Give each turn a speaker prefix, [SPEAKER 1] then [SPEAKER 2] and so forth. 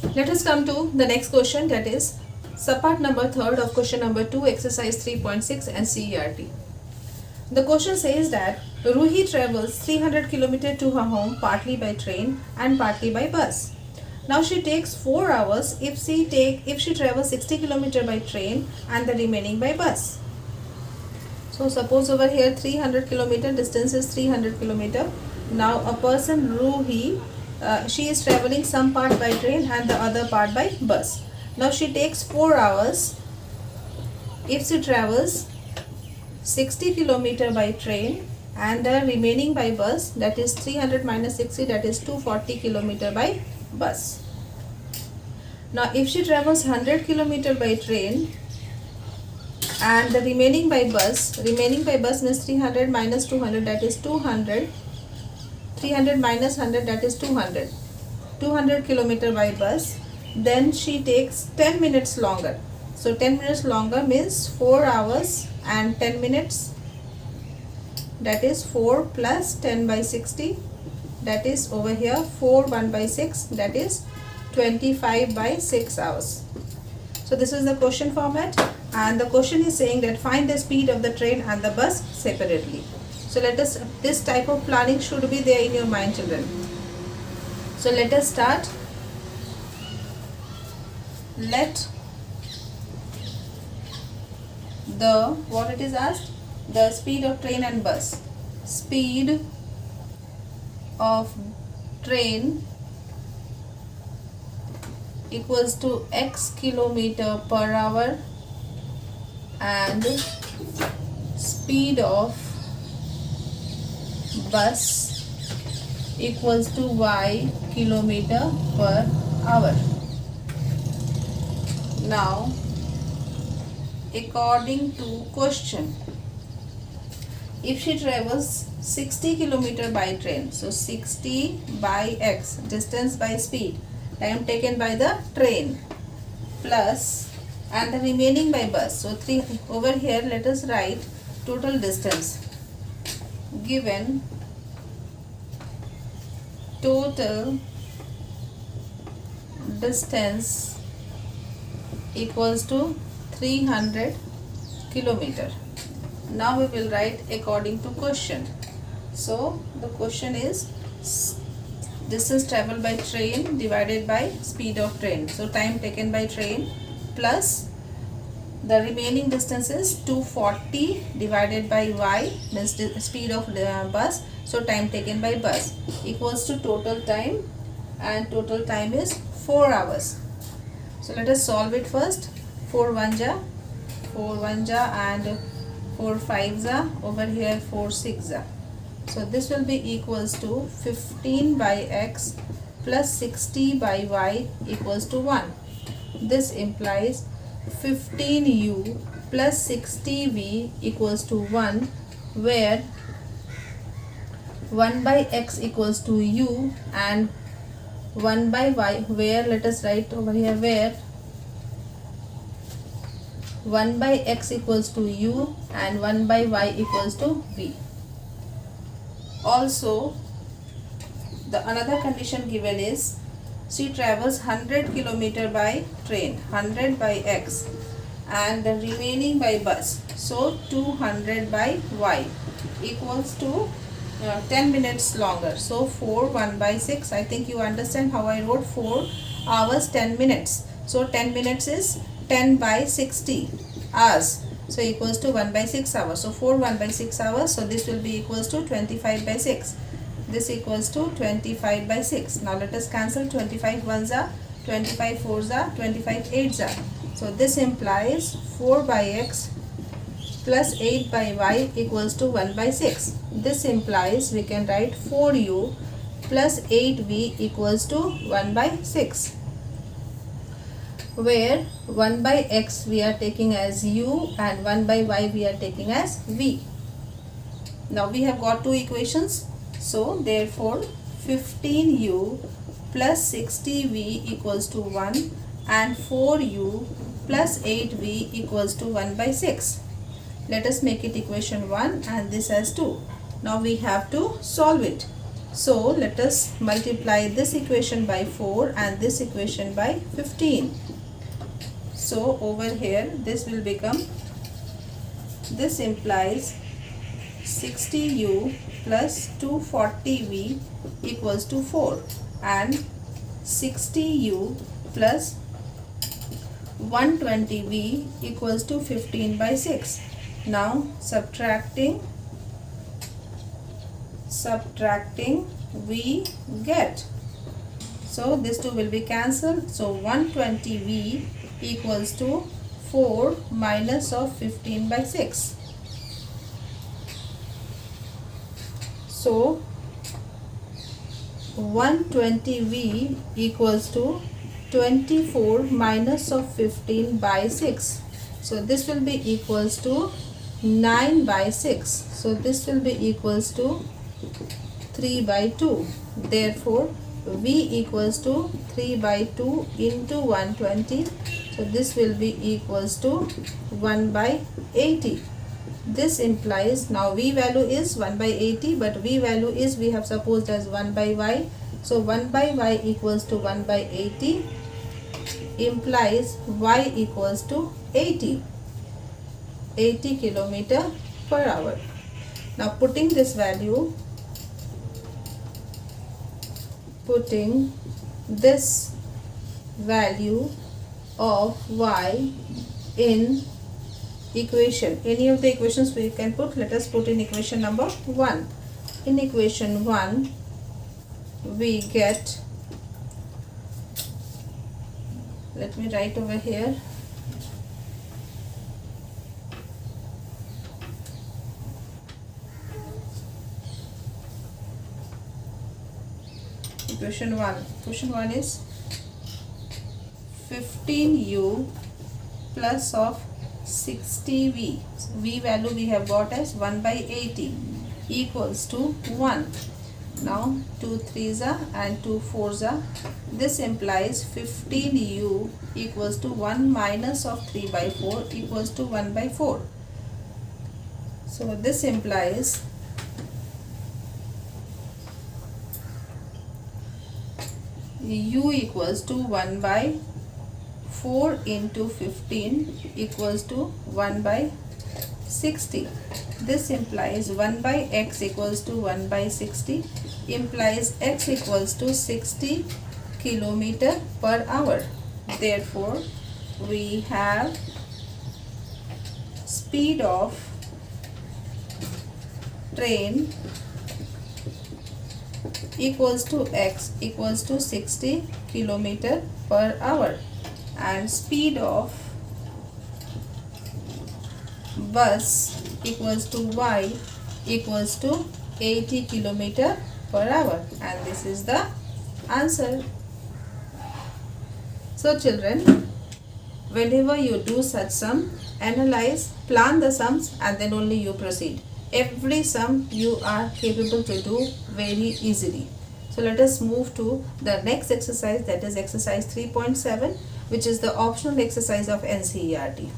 [SPEAKER 1] Let us come to the next question, that is subpart number 3rd of question number 2, exercise 3.6 NCERT. The question says that Ruhi travels 300 km to her home partly by train and partly by bus. Now she takes 4 hours if she travels 60 km by train and the remaining by bus. So suppose over here 300 km distance is 300 km. Now a person Ruhi, she is traveling some part by train and the other part by bus. Now she takes 4 hours if she travels 60 km by train and the remaining by bus, that is 300 minus 60, that is 240 km by bus. Now if she travels 100 km by train and the remaining by bus means 300 minus 200, that is 200. 300 minus 100, that is 200. 200 km by bus. Then she takes 10 minutes longer. So 10 minutes longer means 4 hours and 10 minutes, that is 4 plus 10 by 60, that is over here 4 1 by 6, that is 25 by 6 hours. So this is the question format, and the question is saying that find the speed of the train and the bus separately. So this type of planning should be there in your mind, children. So let us start. Let what it is asked, the speed of train and bus. Speed of train equals to x kilometer per hour and speed of bus equals to y kilometer per hour. Now according to question, if she travels 60 km by train, so 60 by x, distance by speed, time taken by the train, plus and the remaining by bus. So 3 over here, let us write total distance. Given total distance equals to 300 km. Now we will write according to question. So the question is distance traveled by train divided by speed of train. So time taken by train plus the remaining distance is 240 divided by y, means the speed of the bus, so time taken by bus, equals to total time, and total time is 4 hours. So let us solve it first. 4 1 ja and 4 5 ja, over here 4 6 ja. So this will be equals to 15 by x plus 60 by y equals to 1. This implies 15u plus 60v equals to 1, where 1 by x equals to u and 1 by y, where let us write over here, where 1 by x equals to u and 1 by y equals to v. Also, the another condition given is she travels 100 km by train, 100 by x, and the remaining by bus, so 200 by y equals to 10 minutes longer. So 4 1 by 6, I think you understand how I wrote 4 hours 10 minutes. So 10 minutes is 10 by 60 hours, so equals to 1 by 6 hours. So 4 1 by 6 hours, so this will be equals to 25 by 6. This equals to 25 by 6. Now let us cancel 25 ones are, 25 fours are, 25 eights are. So this implies 4 by x plus 8 by y equals to 1 by 6. This implies we can write 4u plus 8v equals to 1 by 6, where 1 by x we are taking as u and 1 by y we are taking as v. Now we have got two equations. So therefore 15u plus 60v equals to 1 and 4u plus 8v equals to 1 by 6. Let us make it equation 1 and this as 2. Now we have to solve it. So let us multiply this equation by 4 and this equation by 15. So over here this will become, this implies 60u plus 240v equals to 4, and 60u plus 120v equals to 15 by 6. Now subtracting, we get, so this two will be cancelled. So 120v equals to 4 minus of 15 by 6. So 120v equals to 24 minus of 15 by 6. So this will be equals to 9 by 6. So this will be equals to 3 by 2. Therefore v equals to 3 by 2 into 120. So this will be equals to 1 by 80. This implies, now v value is 1 by 80, but v value is, we have supposed as 1 by y. So 1 by y equals to 1 by 80 implies y equals to 80 kilometer per hour. Now putting this value, putting this value of y in equation, any of the equations we can put. Let us put in equation number 1. In equation 1 we get, let me write over here, equation 1 is 15u plus of 60v, v value we have got as 1 by 80 equals to 1. Now 2 3s are and 2 4s are. This implies 15u equals to 1 minus of 3 by 4 equals to 1 by 4. So this implies u equals to 1 by 4 into 15 equals to 1 by 60. This implies 1 by x equals to 1 by 60 implies x equals to 60 kilometer per hour. Therefore we have speed of train equals to x equals to 60 kilometer per hour, and speed of bus equals to y equals to 80 kilometer per hour, and this is the answer. So children, whenever you do such sum, analyze, plan the sums, and then only you proceed. Every sum you are capable to do very easily. So let us move to the next exercise, that is exercise 3.7, which is the optional exercise of NCERT.